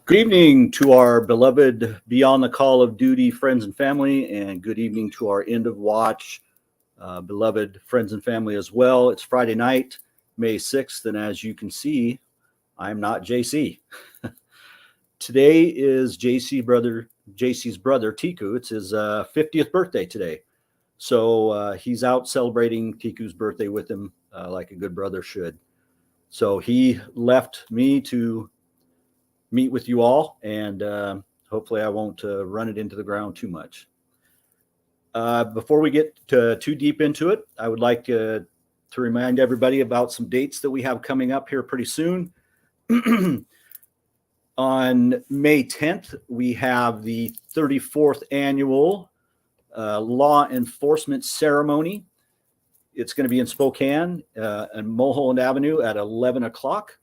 Good evening to our beloved Beyond the Call of Duty friends and family, and good evening to our end of watch beloved friends and family as well. It's Friday night, May 6th, and as you can see, I'm not JC. Today is JC's brother Tiku. It's his 50th birthday today. So he's out celebrating Tiku's birthday with him like a good brother should. So he left me to meet with you all, and hopefully I won't run it into the ground too much. Before we get too deep into it, I would like to remind everybody about some dates that we have coming up here pretty soon. On May 10th, we have the 34th annual law enforcement ceremony. It's going to be in Spokane and Mulholland Avenue at 11 o'clock.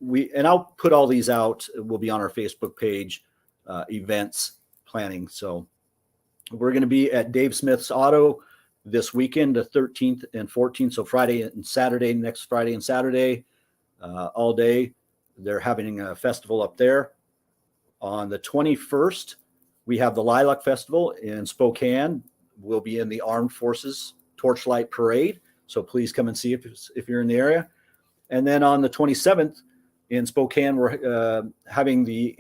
And I'll put all these out. It will be on our Facebook page, events planning. So we're going to be at Dave Smith's Auto this weekend, the 13th and 14th. So Friday and Saturday, next Friday and Saturday, all day. They're having a festival up there. On the 21st, we have the Lilac Festival in Spokane. We'll be in the Armed Forces Torchlight Parade. So please come and see if you're in the area. And then on the 27th in Spokane, we're having the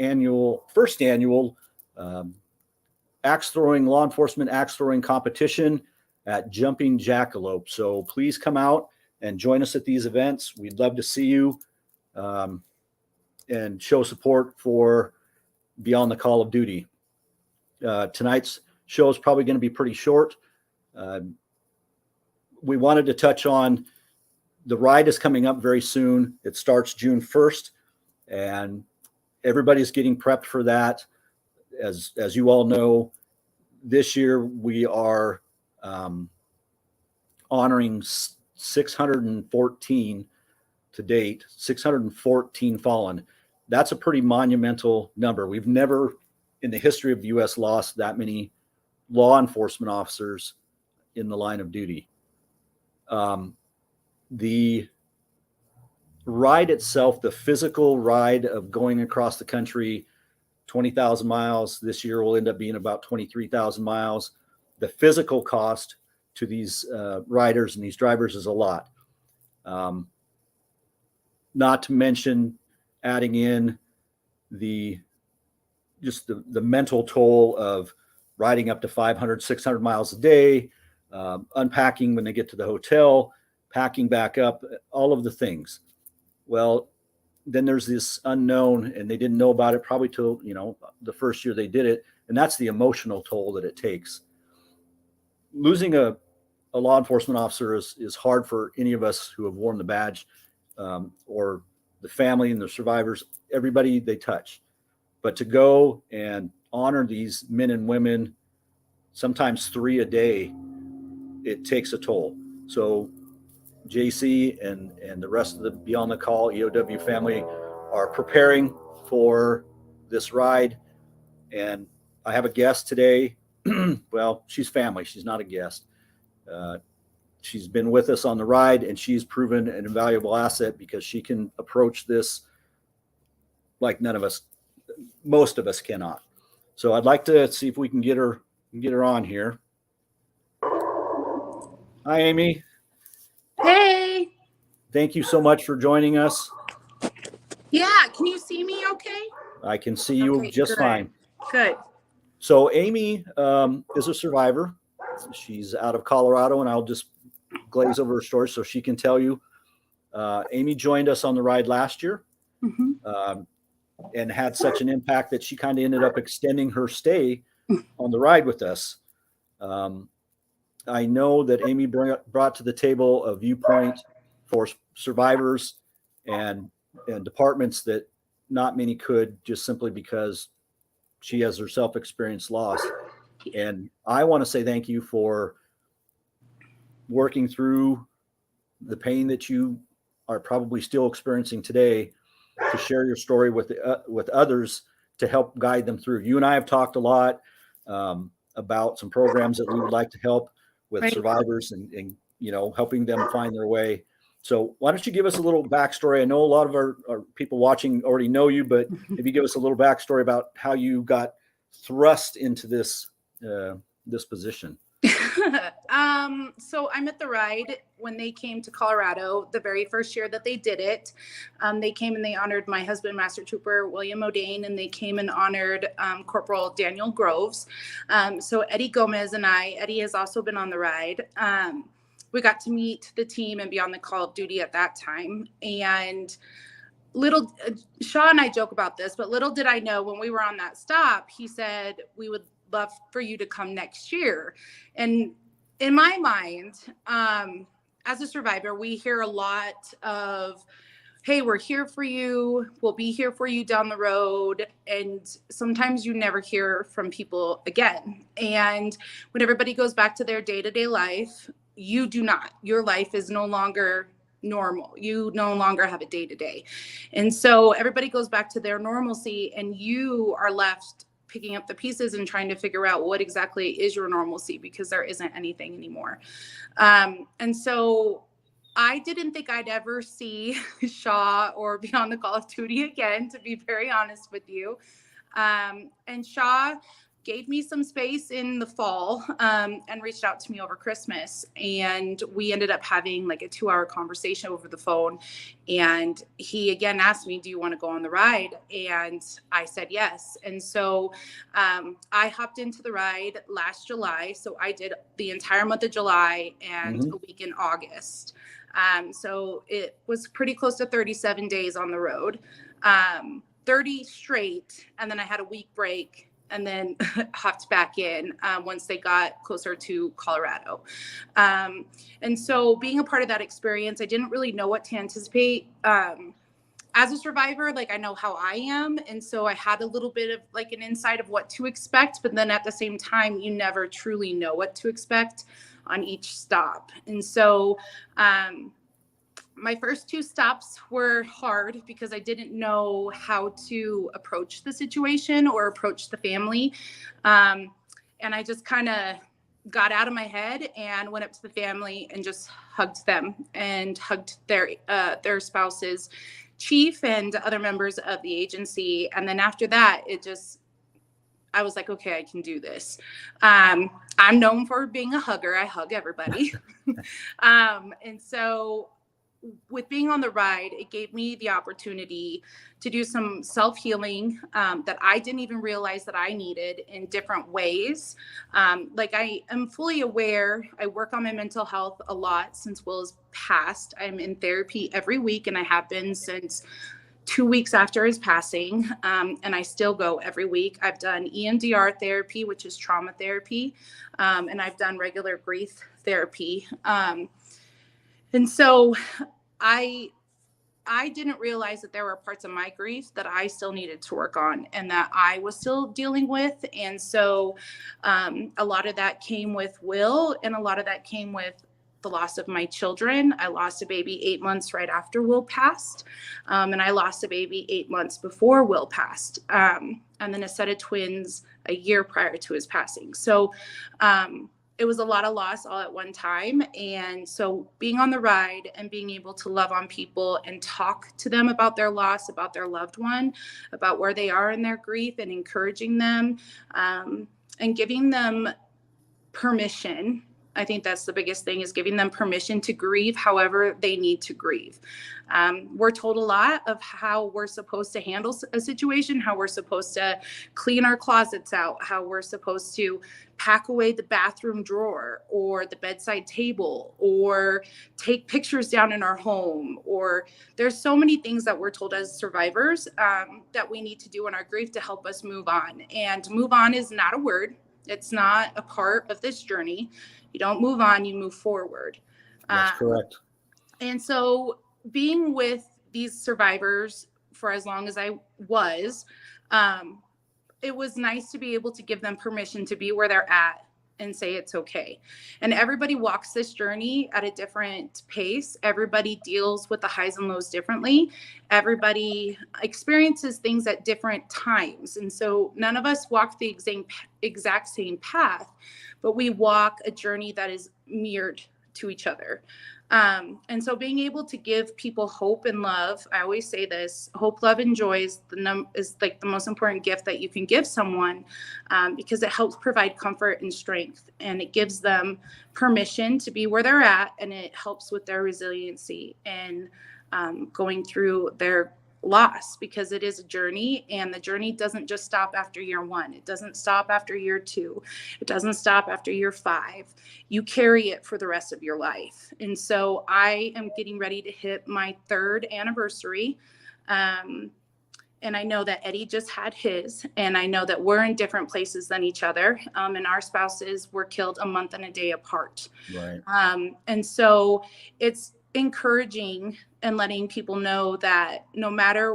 first annual law enforcement axe throwing competition at Jumping Jackalope. So please come out and join us at these events. We'd love to see you and show support for Beyond the Call of Duty. Tonight's show is probably going to be pretty short. We wanted to touch on the ride is coming up very soon. It starts June 1st, and everybody's getting prepped for that. As you all know, this year we are honoring 614 to date, 614 fallen. That's a pretty monumental number. We've never in the history of the U.S. lost that many law enforcement officers in the line of duty. The ride itself, the physical ride of going across the country, 20,000 miles this year will end up being about 23,000 miles. The physical cost to these riders and these drivers is a lot. Not to mention adding in the mental toll of riding up to 500, 600 miles a day, unpacking when they get to the hotel, packing back up, all of the things. Well, then there's this unknown, and they didn't know about it probably till, the first year they did it. And that's the emotional toll that it takes. Losing a law enforcement officer is hard for any of us who have worn the badge, or the family and the survivors, everybody they touch. But to go and honor these men and women, sometimes 3 a day, it takes a toll. So JC and the rest of the Beyond the Call EOW family are preparing for this ride. And I have a guest today. Well, she's family. She's not a guest. She's been with us on the ride, and she's proven an invaluable asset because she can approach this like most of us cannot. So I'd like to see if we can get her on here. Hi, Amy. Hey. Thank you so much for joining us. Yeah. Can you see me okay? I can see you just fine. Good. So Amy is a survivor. She's out of Colorado, and I'll just glaze over her story so she can tell you. Amy joined us on the ride last year, and had such an impact that she kind of ended up extending her stay on the ride with us. I know that Amy brought to the table a viewpoint for survivors and departments that not many could, just simply because she has herself experienced loss. And I want to say thank you for working through the pain that you are probably still experiencing today, to share your story with others to help guide them through. You and I have talked a lot about some programs that we would like to help with survivors and helping them find their way. So why don't you give us a little backstory? I know a lot of our people watching already know you, but maybe give us a little backstory about how you got thrust into this this position. So I met the Ride when they came to Colorado, the very first year that they did it. They came and they honored my husband, Master Trooper William O'Dane, and they came and honored Corporal Daniel Groves. So Eddie Gomez and Eddie has also been on the Ride. We got to meet the team and be on the call of duty at that time. And Shaw and I joke about this, but little did I know when we were on that stop, he said, we would love for you to come next year. And in my mind, as a survivor, we hear a lot of, hey, we're here for you. We'll be here for you down the road. And sometimes you never hear from people again. And when everybody goes back to their day-to-day life, you do not. Your life is no longer normal. You no longer have a day-to-day. And so everybody goes back to their normalcy, and you are left picking up the pieces and trying to figure out what exactly is your normalcy, because there isn't anything anymore. And so I didn't think I'd ever see Shaw or be on the Call of Duty again, to be very honest with you. And Shaw gave me some space in the fall and reached out to me over Christmas. And we ended up having like a 2-hour conversation over the phone. And he again asked me, do you want to go on the Ride? And I said yes. And so I hopped into the Ride last July. So I did the entire month of July and a week in August. So it was pretty close to 37 days on the road, 30 straight. And then I had a week break and then hopped back in once they got closer to Colorado. And so being a part of that experience, I didn't really know what to anticipate. As a survivor, like I know how I am. And so I had a little bit of like an insight of what to expect, but then at the same time, you never truly know what to expect on each stop. And so my first 2 stops were hard because I didn't know how to approach the situation or approach the family. And I just kind of got out of my head and went up to the family and just hugged them and hugged their spouses, chief and other members of the agency. And then after that, I was like, okay, I can do this. I'm known for being a hugger. I hug everybody. And so with being on the Ride, it gave me the opportunity to do some self-healing that I didn't even realize that I needed in different ways. Like I am fully aware, I work on my mental health a lot since Will has passed. I'm in therapy every week, and I have been since 2 weeks after his passing, and I still go every week. I've done EMDR therapy, which is trauma therapy, and I've done regular grief therapy. And so I didn't realize that there were parts of my grief that I still needed to work on and that I was still dealing with. And so a lot of that came with Will, and a lot of that came with the loss of my children. I lost a baby 8 months right after Will passed. And I lost a baby 8 months before Will passed. And then a set of twins a year prior to his passing. So it was a lot of loss all at one time. And so being on the Ride and being able to love on people and talk to them about their loss, about their loved one, about where they are in their grief, and encouraging them and giving them permission. I think that's the biggest thing, is giving them permission to grieve however they need to grieve. We're told a lot of how we're supposed to handle a situation, how we're supposed to clean our closets out, how we're supposed to pack away the bathroom drawer or the bedside table, or take pictures down in our home. Or there's so many things that we're told as survivors that we need to do in our grief to help us move on. And move on is not a word. It's not a part of this journey. You don't move on, you move forward. That's correct. And so being with these survivors for as long as I was, it was nice to be able to give them permission to be where they're at and say it's okay. And everybody walks this journey at a different pace. Everybody deals with the highs and lows differently. Everybody experiences things at different times. And so none of us walk the exact same path, but we walk a journey that is mirrored to each other. And so being able to give people hope and love, I always say this, hope, love, and joy is like the most important gift that you can give someone, because it helps provide comfort and strength, and it gives them permission to be where they're at, and it helps with their resiliency and going through their loss, because it is a journey, and the journey doesn't just stop after year 1. It doesn't stop after year 2. It doesn't stop after year 5. You carry it for the rest of your life. And so I am getting ready to hit my 3rd anniversary. And I know that Eddie just had his, and I know that we're in different places than each other. And our spouses were killed a month and a day apart. Right. And so it's encouraging and letting people know that no matter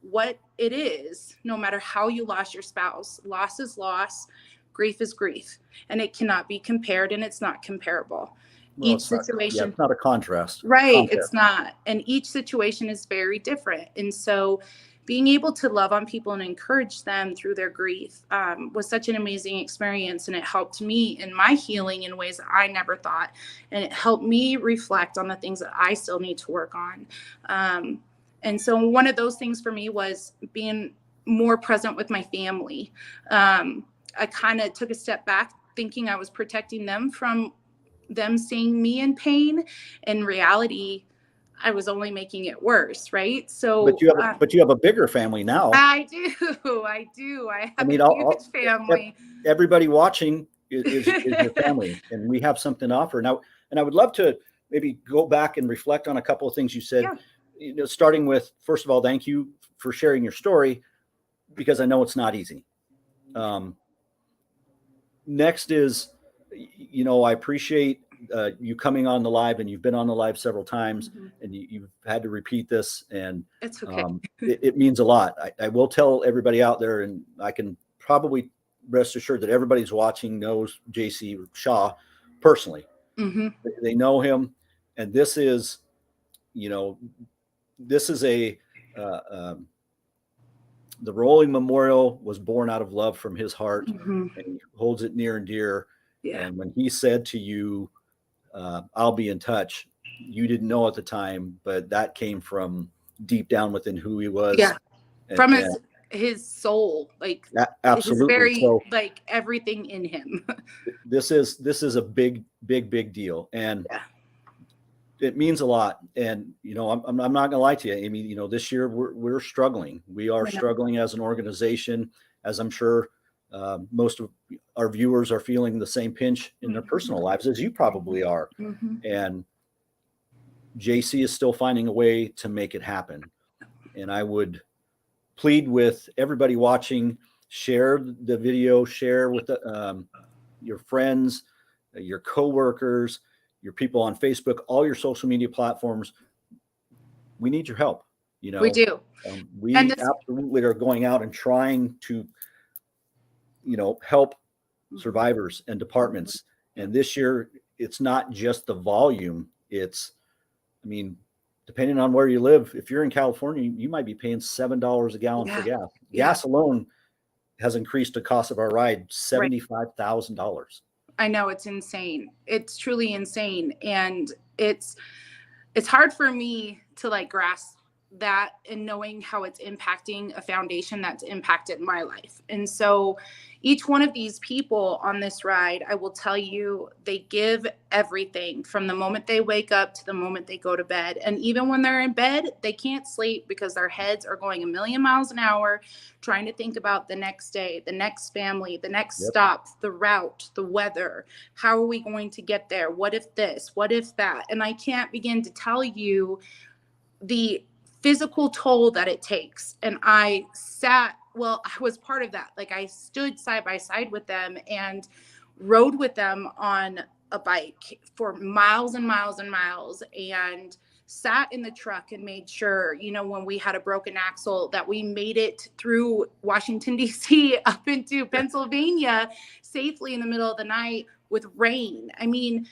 what it is, no matter how you lost your spouse, loss is loss, grief is grief, and it cannot be compared, and it's not comparable. Well, Each situation, it's not a contrast. right? It's not, and each situation is very different. And so being able to love on people and encourage them through their grief was such an amazing experience. And it helped me in my healing in ways that I never thought. And it helped me reflect on the things that I still need to work on. And so one of those things for me was being more present with my family. I kind of took a step back thinking I was protecting them from them seeing me in pain. In reality, I was only making it worse, right? So, but you have a bigger family now. I do. I have a huge family. Everybody watching is your family, and we have something to offer now. And I would love to maybe go back and reflect on a couple of things you said. Yeah. You know, starting with, first of all, thank you for sharing your story, because I know it's not easy. Next is, you know, I appreciate you coming on the live, and you've been on the live several times, and you've had to repeat this, and it's okay. It means a lot. I will tell everybody out there, and I can probably rest assured that everybody's watching knows JC Shaw personally. They know him, and this is, you know, this is the Rolling Memorial was born out of love from his heart, and he holds it near and dear. Yeah. And when he said to you, I'll be in touch, you didn't know at the time, but that came from deep down within who he was. Yeah. From his soul, like absolutely. Very like everything in him. This is a big deal. And yeah, it means a lot. And, you know, I'm not gonna lie to you, Amy, you know, this year we're struggling. We are struggling as an organization, as I'm sure most of our viewers are feeling the same pinch in their personal lives as you probably are. And JC is still finding a way to make it happen. And I would plead with everybody watching, share the video, share with your friends, your coworkers, your people on Facebook, all your social media platforms. We need your help. You know, we do. We absolutely are going out and trying to, you know, help survivors and departments. And this year, it's not just the volume. It's, I mean, depending on where you live, if you're in California, you might be paying $7 a gallon for gas. Gas alone has increased the cost of our ride $75,000. I know, it's insane. It's truly insane. And it's hard for me to like grasp that, and knowing how it's impacting a foundation that's impacted my life. And so each one of these people on this ride, I will tell you, they give everything from the moment they wake up to the moment they go to bed. And even when they're in bed, they can't sleep because their heads are going a million miles an hour, trying to think about the next day, the next family, the next stop, the route, the weather. How are we going to get there? What if this? What if that? And I can't begin to tell you the physical toll that it takes. And I was part of that. Like, I stood side by side with them and rode with them on a bike for miles and miles and miles, and sat in the truck and made sure, you know, when we had a broken axle, that we made it through Washington, D.C. up into Pennsylvania safely in the middle of the night with rain. I mean,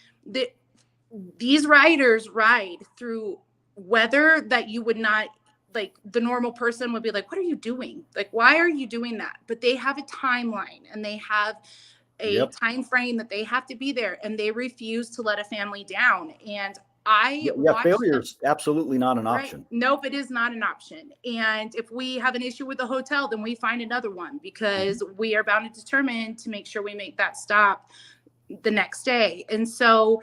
these riders ride through weather that you would not, like, the normal person would be like, what are you doing? Like, why are you doing that? But they have a timeline, and they have a time frame that they have to be there, and they refuse to let a family down. And I Yeah, watched failure is absolutely not an Right. option. Nope, it is not an option. And if we have an issue with the hotel, then we find another one because we are bound and determined to make sure we make that stop the next day. And so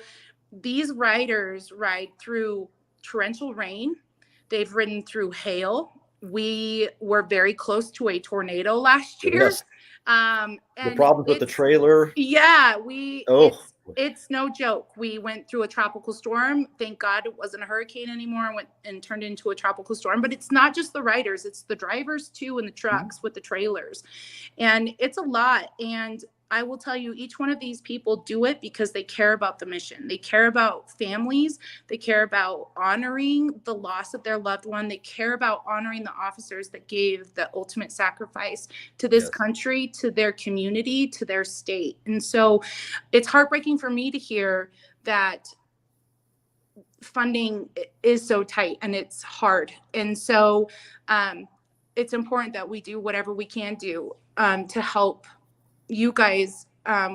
these riders ride through torrential rain. They've ridden through hail. We were very close to a tornado last year. Yes. The And problems with the it's, trailer. yeah, Oh, it's no joke. We went through a tropical storm. Thank God it wasn't a hurricane anymore and went and turned into a tropical storm. But it's not just the riders, it's the drivers too, and the trucks with the trailers. And it's a lot. And I will tell you, each one of these people do it because they care about the mission. They care about families. They care about honoring the loss of their loved one. They care about honoring the officers that gave the ultimate sacrifice to this Yes. country, to their community, to their state. And so it's heartbreaking for me to hear that funding is so tight and it's hard. And so it's important that we do whatever we can do to help you guys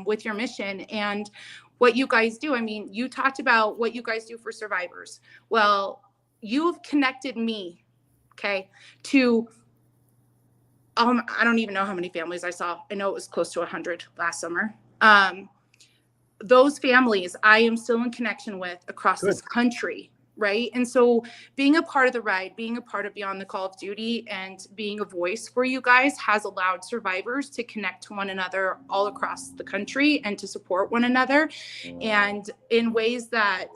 with your mission and what you guys do. I mean, you talked about what you guys do for survivors. Well, you've connected me, okay, to I don't even know how many families I saw. I know it was close to 100 last summer. Those families I am still in connection with across this country, right? And so being a part of the ride, being a part of Beyond the Call of Duty, and being a voice for you guys has allowed survivors to connect to one another all across the country and to support one another, and in ways that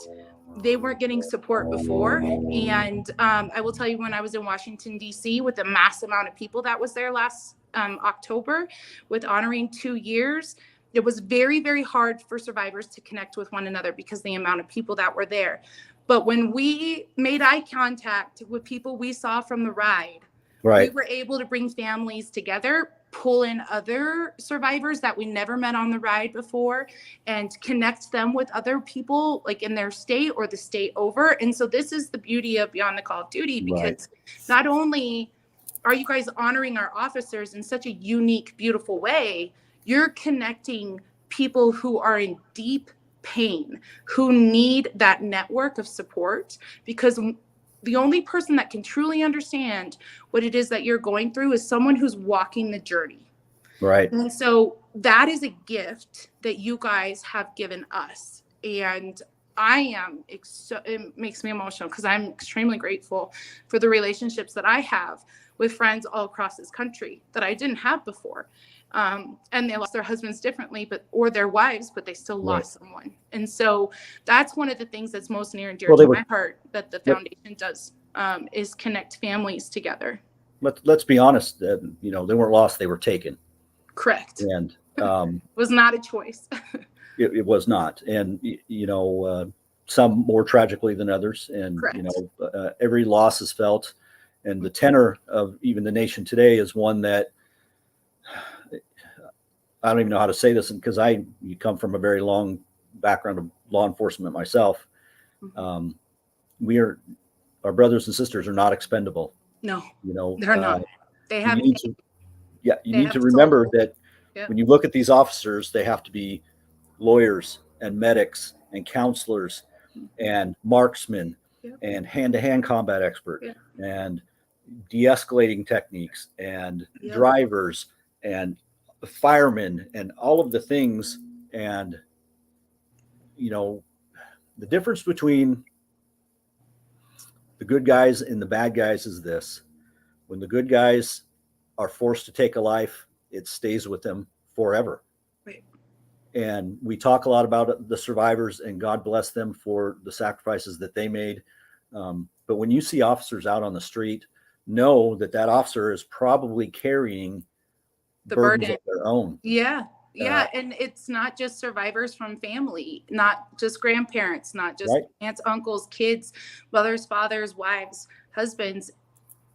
they weren't getting support before. And I will tell you, when I was in Washington, D.C., with the mass amount of people that was there last October, with honoring 2 years, it was very, very hard for survivors to connect with one another because the amount of people that were there. But when we made eye contact with people we saw from the ride, we were able to bring families together, pull in other survivors that we never met on the ride before, and connect them with other people like in their state or the state over. And so this is the beauty of Beyond the Call of Duty, because not only are you guys honoring our officers in such a unique, beautiful way, you're connecting people who are in deep pain, who need that network of support, because the only person that can truly understand what it is that you're going through is someone who's walking the journey. Right. And so that is a gift that you guys have given us. And it makes me emotional because I'm extremely grateful for the relationships that I have with friends all across this country that I didn't have before. And they lost their husbands differently, or their wives, but they still lost someone. And so that's one of the things that's most near and dear to my heart that the foundation does, is connect families together. Let's be honest, they weren't lost, they were taken. Correct. And it was not a choice. it was not. And, some more tragically than others. And, every loss is felt. And the tenor of even the nation today is one that, I don't even know how to say this, because you come from a very long background of law enforcement myself. Our brothers and sisters are not expendable. No, they're not. They have. You need to remember that when you look at these officers, they have to be lawyers and medics and counselors and marksmen and hand-to-hand combat expert and de-escalating techniques and drivers and firemen and all of the things. And the difference between the good guys and the bad guys is this: when the good guys are forced to take a life, it stays with them forever. And we talk a lot about the survivors, and God bless them for the sacrifices that they made, but when you see officers out on the street, know that officer is probably carrying the burdens of their own. And it's not just survivors from family, not just grandparents, not just aunts, uncles, kids, mothers, fathers, wives, husbands.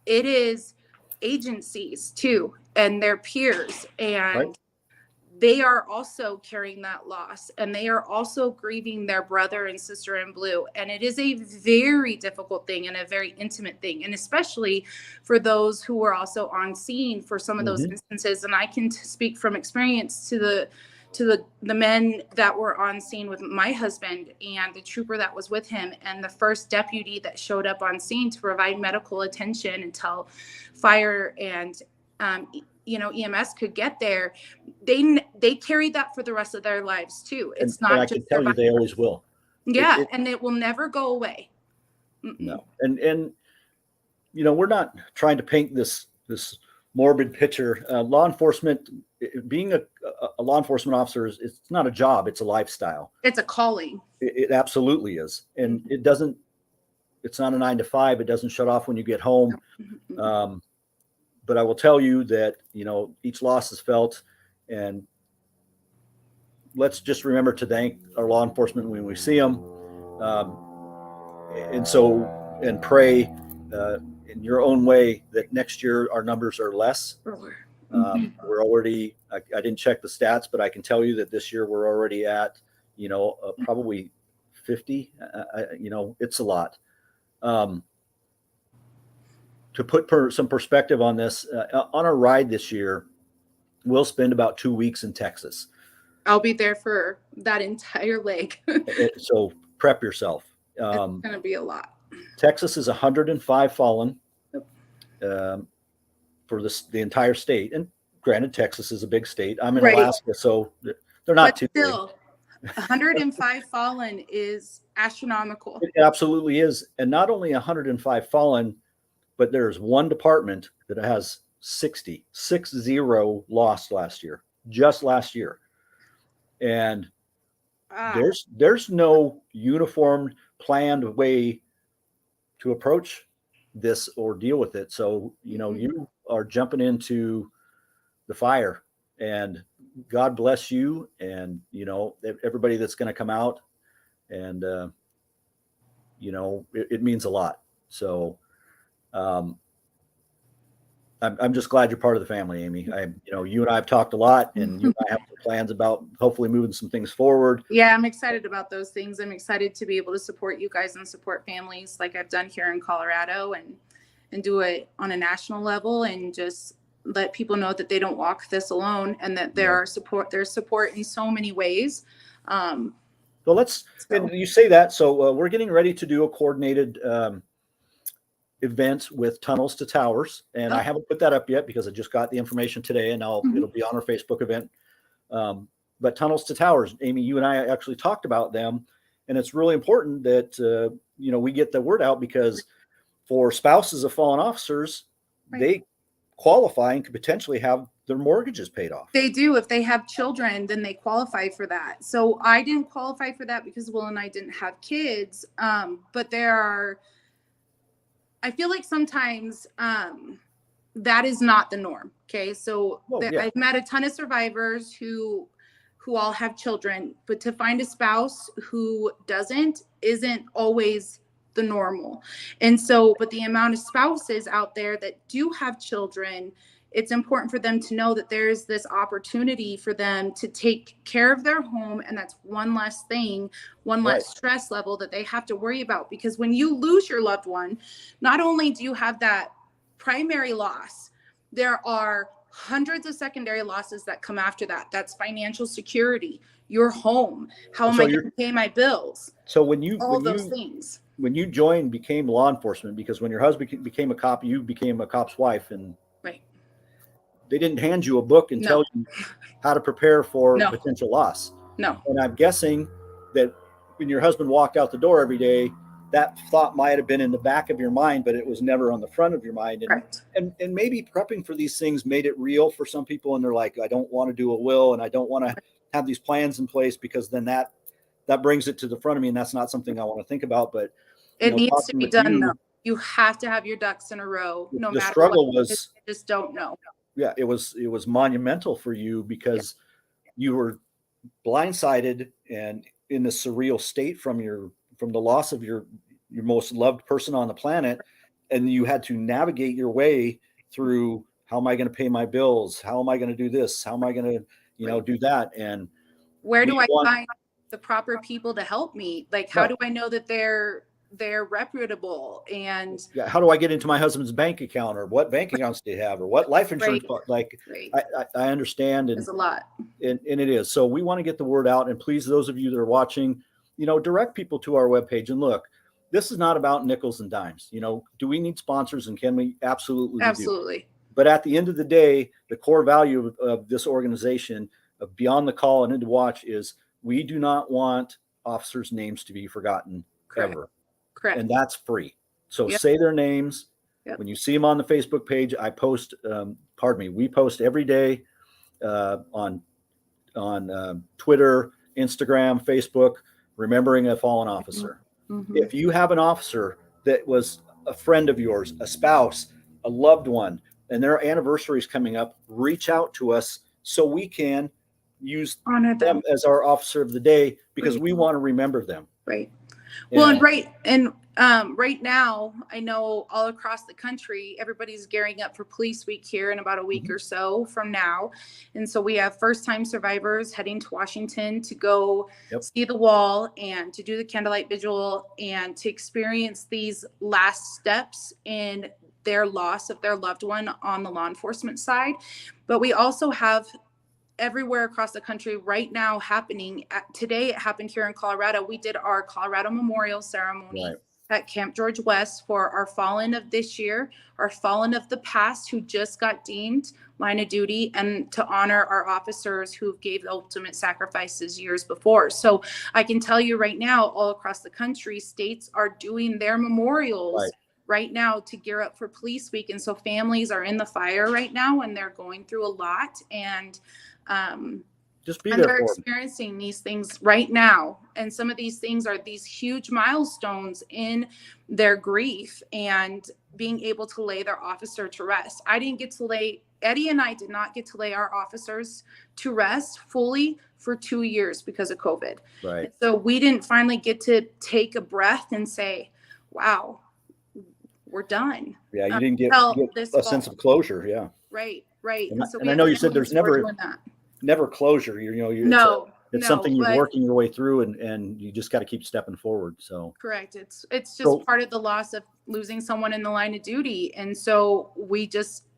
It is agencies too, and their peers, and they are also carrying that loss, and they are also grieving their brother and sister in blue. And it is a very difficult thing and a very intimate thing, and especially for those who were also on scene for some of those instances. And I can speak from experience to to the men that were on scene with my husband and the trooper that was with him and the first deputy that showed up on scene to provide medical attention until fire and EMS could get there. They carried that for the rest of their lives too. It's and not I just can tell you they always will. Yeah, and it will never go away. No, and we're not trying to paint this morbid picture. Law enforcement, being a law enforcement officer, it's not a job; it's a lifestyle. It's a calling. It absolutely is, and it doesn't. It's not a 9 to 5. It doesn't shut off when you get home. But I will tell you that each loss is felt, and let's just remember to thank our law enforcement when we see them, and pray in your own way that next year our numbers are less. We're already, I didn't check the stats, but I can tell you that this year we're already at, probably 50. It's a lot. To put some perspective on this, on our ride this year, we'll spend about 2 weeks in Texas. I'll be there for that entire leg. So prep yourself. It's going to be a lot. Texas is 105 fallen for the entire state. And granted, Texas is a big state. I'm in Alaska, so they're not too big. 105 fallen is astronomical. It absolutely is. And not only 105 fallen, but there's one department that has 60 lost last year, just last year. And there's no uniformed, planned way to approach this or deal with it. So, you are jumping into the fire, and God bless you. And, everybody that's going to come out, and, it means a lot. So, I'm just glad you're part of the family, Amy. You and I have talked a lot, and you and I have plans about hopefully moving some things forward. Yeah, I'm excited about those things. I'm excited to be able to support you guys and support families like I've done here in Colorado, and do it on a national level, and just let people know that they don't walk this alone, and that there's support in so many ways. And you say that, so we're getting ready to do a coordinated event with Tunnels to Towers, and I haven't put that up yet because I just got the information today, and it'll be on our Facebook event. But Tunnels to Towers, Amy, you and I actually talked about them, and it's really important that we get the word out, because for spouses of fallen officers, they qualify and could potentially have their mortgages paid off. They do. If they have children, then they qualify for that. So I didn't qualify for that because Will and I didn't have kids. But I feel like sometimes that is not the norm. Okay. So I've met a ton of survivors who all have children, but to find a spouse who isn't always the normal. And so, but the amount of spouses out there that do have children, it's important for them to know that there's this opportunity for them to take care of their home. And that's one less thing, one less stress level that they have to worry about. Because when you lose your loved one, not only do you have that primary loss, there are hundreds of secondary losses that come after that. That's financial security, your home. How am I going to pay my bills? So those things. When you became law enforcement, because when your husband became a cop, you became a cop's wife, and they didn't hand you a book and tell you how to prepare for potential loss. No. And I'm guessing that when your husband walked out the door every day, that thought might have been in the back of your mind, but it was never on the front of your mind. And maybe prepping for these things made it real for some people. And they're like, I don't want to do a will, and I don't want to have these plans in place, because then that brings it to the front of me. And that's not something I want to think about, but it needs to be done. No, you have to have your ducks in a row. No matter the struggle what. was, I just don't know. Yeah, it was monumental for you, because you were blindsided and in a surreal state from the loss of your most loved person on the planet, and you had to navigate your way through, how am I going to pay my bills? How am I going to do this? How am I going to do that? And where do I find the proper people to help me? Like, how do I know that they're they're reputable. And Yeah, how do I get into my husband's bank account, or what bank accounts do you have, or what life insurance? Like, right, I understand, and there's a lot. and it is. So we want to get the word out, and please, those of you that are watching, direct people to our webpage. And look, this is not about nickels and dimes. Do we need sponsors, and can we? Absolutely, we do. Absolutely. But at the end of the day, the core value of this organization, of Beyond the Call and Into Watch, is we do not want officers' names to be forgotten. Correct. Ever. Correct. And that's free. So Yep. say their names. Yep. When you see them on the Facebook page, I post, we post every day on Twitter, Instagram, Facebook, remembering a fallen officer. Mm-hmm. If you have an officer that was a friend of yours, a spouse, a loved one, and their anniversary is coming up, reach out to us so we can use Honor them as our officer of the day, because we want to remember them. Right. Well, and right now, I know all across the country, everybody's gearing up for Police Week here in about a week or so from now. And so we have first-time survivors heading to Washington to go see the wall and to do the candlelight vigil and to experience these last steps in their loss of their loved one on the law enforcement side. But we also have everywhere across the country right now happening. Today, it happened here in Colorado. We did our Colorado Memorial Ceremony at Camp George West for our fallen of this year, our fallen of the past who just got deemed line of duty, and to honor our officers who gave the ultimate sacrifices years before. So I can tell you right now, all across the country, states are doing their memorials right now to gear up for Police Week. And so families are in the fire right now, and they're going through a lot. And just be and there they're for experiencing these things right now. And some of these things are these huge milestones in their grief and being able to lay their officer to rest. Eddie and I did not get to lay our officers to rest fully for 2 years because of COVID. Right. So we didn't finally get to take a breath and say, wow, we're done. Yeah, you didn't get a sense of closure. Yeah. Right. And, so I know you said there's never closure. It's something you're working your way through, and you just got to keep stepping forward. So correct. It's just part of the loss of losing someone in the line of duty. And so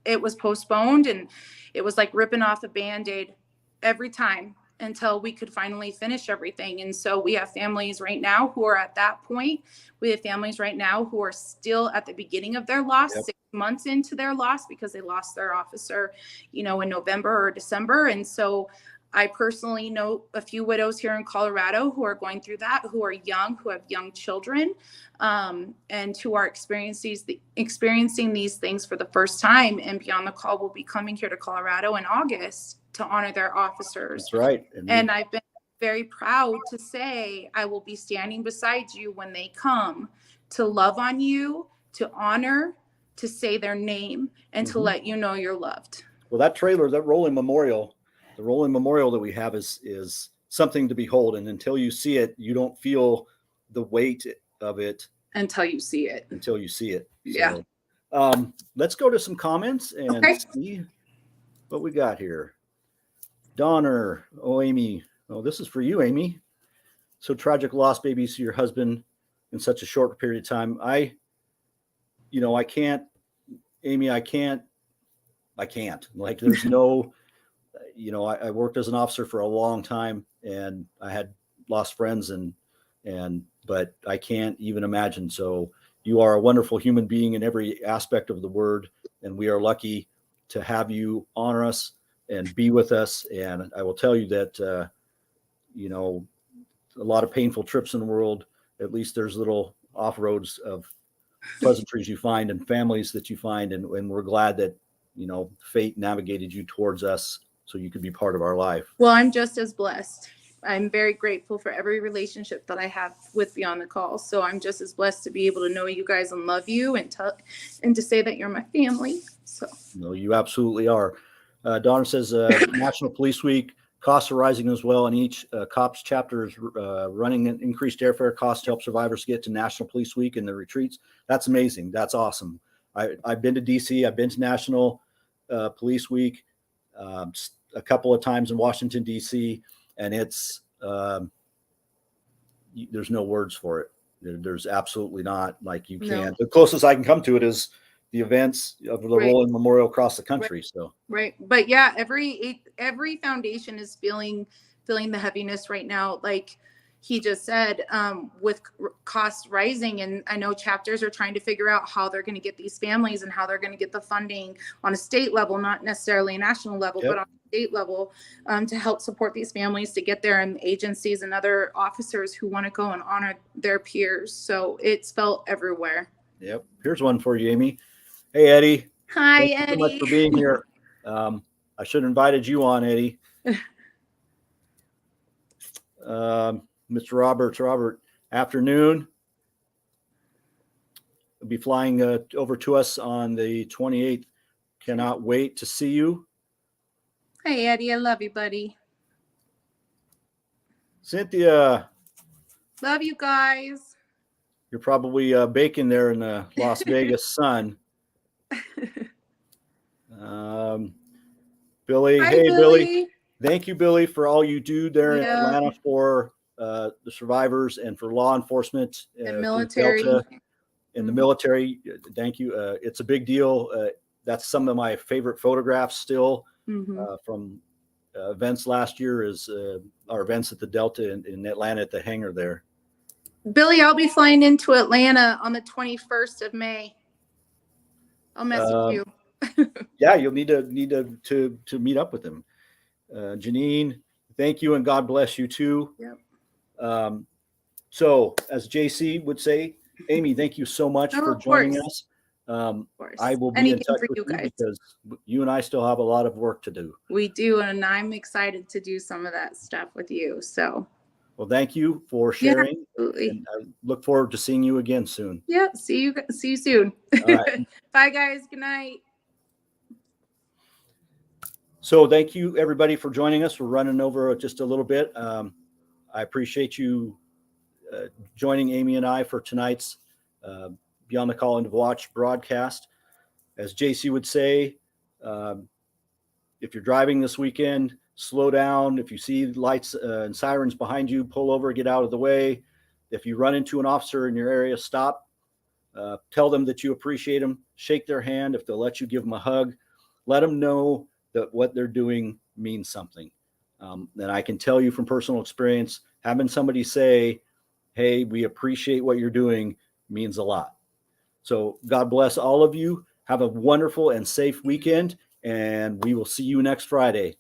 it was postponed, and it was like ripping off a Band-Aid every time until we could finally finish everything. And so we have families right now who are at that point. We have families right now who are still at the beginning of their loss, 6 months into their loss, because they lost their officer, in November or December. And so I personally know a few widows here in Colorado who are going through that, who are young, who have young children, and who are experiencing these things for the first time. And Beyond the Call will be coming here to Colorado in August to honor their officers. That's right. And I've been very proud to say I will be standing beside you when they come to love on you, to honor, to say their name, and to let you know you're loved. Well, that trailer, that rolling memorial, the rolling memorial that we have is something to behold. And until you see it, you don't feel the weight of it until you see it. Yeah. So, let's go to some comments and see what we got here. Donner, Amy. Oh, this is for you, Amy. So tragic loss, baby, to your husband in such a short period of time. I can't, Amy, I can't. Like, there's no, I worked as an officer for a long time, and I had lost friends but I can't even imagine. So you are a wonderful human being in every aspect of the word, and we are lucky to have you honor us and be with us. And I will tell you that, a lot of painful trips in the world, at least there's little off-roads of pleasantries you find and families that you find. And we're glad that, fate navigated you towards us so you could be part of our life. Well, I'm just as blessed. I'm very grateful for every relationship that I have with Beyond the Call. So I'm just as blessed to be able to know you guys and love you, and to say that you're my family. So no, you absolutely are. Donna says National Police Week costs are rising as well, and each COPS chapter is running an increased airfare costs to help survivors get to National Police Week and the retreats. That's amazing. That's awesome. I've been to DC. I've been to National Police Week a couple of times in Washington, DC, and it's there's no words for it. There's absolutely not like you No. can. The closest I can come to it is the events of the Right. Rolling Memorial across the country. So Right. But yeah, every foundation is feeling the heaviness right now. Like he just said, with costs rising, and I know chapters are trying to figure out how they're going to get these families and how they're going to get the funding on a state level, not necessarily a national level, Yep. but on a state level, to help support these families to get there, and agencies and other officers who want to go and honor their peers. So it's felt everywhere. yep. Here's one for you, Amy. Hey, Eddie. Hi, Thank you so much Eddie. for being here. I should have invited you on, Eddie. Mr. Robert, afternoon. Will be flying over to us on the 28th. Cannot wait to see you. Hey, Eddie. I love you, buddy. Cynthia, Love you guys. you're probably baking there in the Las Vegas sun. Billy, Hi, hey, Billy. Billy. Thank you, Billy, for all you do there in Yeah. Atlanta for the survivors and for law enforcement And through military. Delta and the Mhm. military. Thank you. It's a big deal. That's some of my favorite photographs still Mhm. from events last year is our events at the Delta in Atlanta at the hangar there. Billy, I'll be flying into Atlanta on the 21st of May. I'll message you. Yeah, you'll need to meet up with him. Janine, thank you and God bless you too. Yep. So as JC would say, Amy, thank you so much Oh, for of joining course. us. Of course. I will be Anything in touch for with you you guys. because you and I still have a lot of work to do. We do, and I'm excited to do some of that stuff with you. So, Well, thank you for sharing. absolutely. And I look forward to seeing you again soon. Yeah. See you soon. All right. Bye, guys. Good night. So thank you everybody for joining us. We're running over just a little bit. I appreciate you joining Amy and I for tonight's Beyond the Call and Watch broadcast. As JC would say, if you're driving this weekend, slow down. If you see lights and sirens behind you, pull over, get out of the way. If you run into an officer in your area, stop. Tell them that you appreciate them. Shake their hand. If they'll let you, give them a hug. Let them know that what they're doing means something. And I can tell you from personal experience, having somebody say, hey, we appreciate what you're doing means a lot. So God bless all of you. Have a wonderful and safe weekend, and we will see you next Friday.